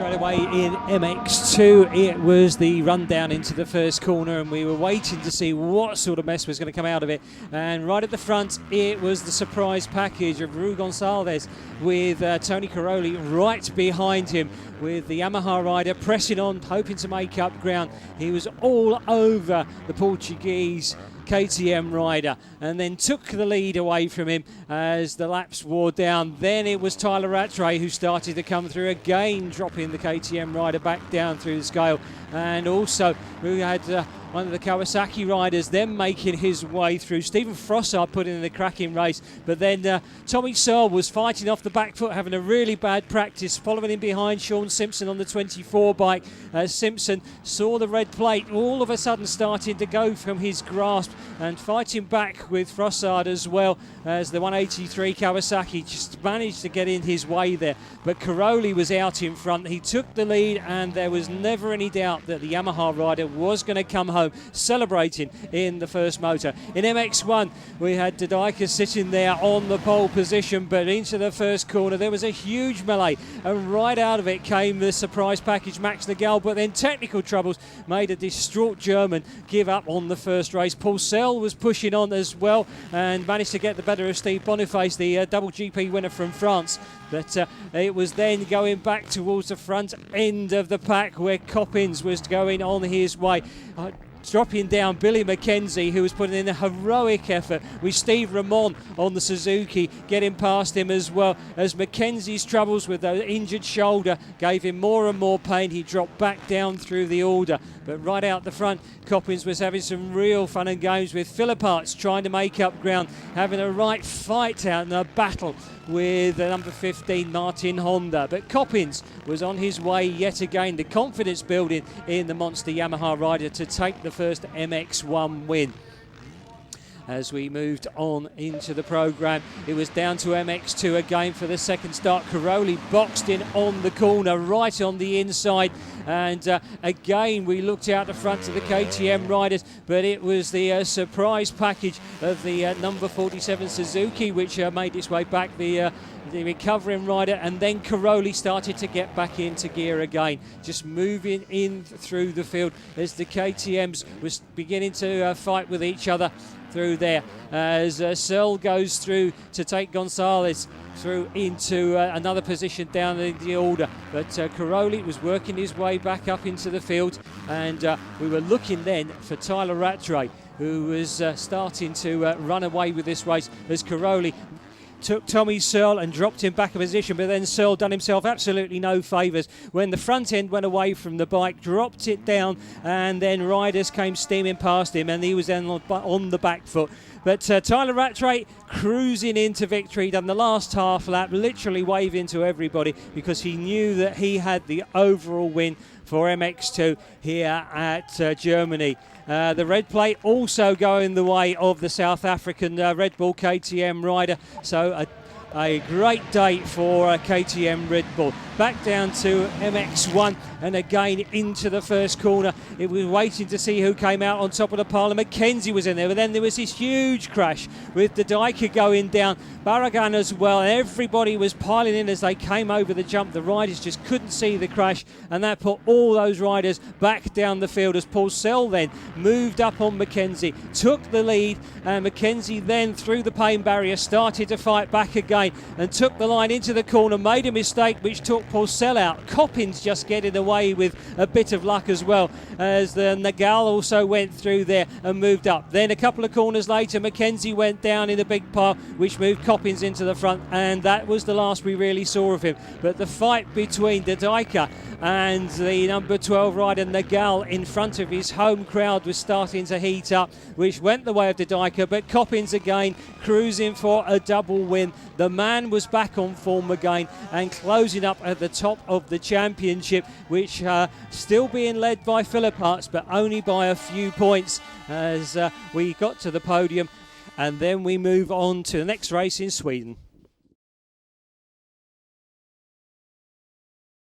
Straight away in MX2, it was the rundown into the first corner, and we were waiting to see what sort of mess was going to come out of it. And right at the front, it was the surprise package of Ru Gonçalves with Tony Caroli right behind him, with the Yamaha rider pressing on, hoping to make up ground. He was all over the Portuguese KTM rider and then took the lead away from him as the laps wore down. Then it was Tyler Rattray who started to come through again, dropping the KTM rider back down through the scale. And also we had one of the Kawasaki riders then making his way through. Stephen Frossard put in a cracking race, but then Tommy Searle was fighting off the back foot, having a really bad practice, following in behind Sean Simpson on the 24 bike. Simpson saw the red plate all of a sudden starting to go from his grasp, and fighting back with Frossard as well as the 183 Kawasaki just managed to get in his way there. But Caroli was out in front. He took the lead, and there was never any doubt that the Yamaha rider was going to come home celebrating in the first motor. In MX1 we had Dodika sitting there on the pole position, but into the first corner there was a huge melee, and right out of it came the surprise package Max Nagel, but then technical troubles made a distraught German give up on the first race. Paul Sell was pushing on as well and managed to get the better of Steve Boniface, the double GP winner from France. But it was then going back towards the front end of the pack where Coppins was going on his way. Dropping down Billy McKenzie, who was putting in a heroic effort, with Steve Ramon on the Suzuki getting past him as well, as McKenzie's troubles with the injured shoulder gave him more and more pain. He dropped back down through the order. But right out the front, Coppins was having some real fun and games with Philip Arts trying to make up ground, having a right fight out in a battle with the number 15 Martin Honda. But Coppins was on his way yet again, the confidence building in the monster Yamaha rider to take the first MX1 win. As we moved on into the programme, it was down to MX2 again for the second start. Caroli boxed in on the corner, right on the inside. And again, we looked out the front of the KTM riders, but it was the surprise package of the number 47 Suzuki, which made its way back, the recovering rider, and then Caroli started to get back into gear again, just moving in through the field as the KTMs was beginning to fight with each other through there, as Searle goes through to take Gonçalves through into another position down in the order. But Caroli was working his way back up into the field, and we were looking then for Tyler Rattray, who was starting to run away with this race, as Caroli took Tommy Searle and dropped him back a position, but then Searle done himself absolutely no favours when the front end went away from the bike, dropped it down, and then riders came steaming past him, and he was then on the back foot. But Tyler Rattray cruising into victory, done the last half lap, literally waving to everybody because he knew that he had the overall win for MX2 here at Germany. The red plate also going the way of the South African Red Bull KTM rider. So a great day for KTM Red Bull. Back down to MX1 and again into the first corner. It was waiting to see who came out on top of the pile. McKenzie was in there, but then there was this huge crash with the Dodika going down, Barragan as well, and everybody was piling in as they came over the jump. The riders just couldn't see the crash, and that put all those riders back down the field as Paul Sell then moved up on McKenzie, took the lead, and McKenzie then through the pain barrier started to fight back again and took the line into the corner, made a mistake which took Paul Sell out. Coppins just getting away with a bit of luck as well, as the Nagel also went through there and moved up. Then a couple of corners later, McKenzie went down in a big pile, which moved Coppins into the front, and that was the last we really saw of him. But the fight between Dodika and the number 12 rider Nagel in front of his home crowd was starting to heat up, which went the way of Dodika, but Coppins again cruising for a double win. The man was back on form again and closing up at the top of the championship, which still being led by Philip Arts, but only by a few points as we got to the podium. And then we move on to the next race in Sweden.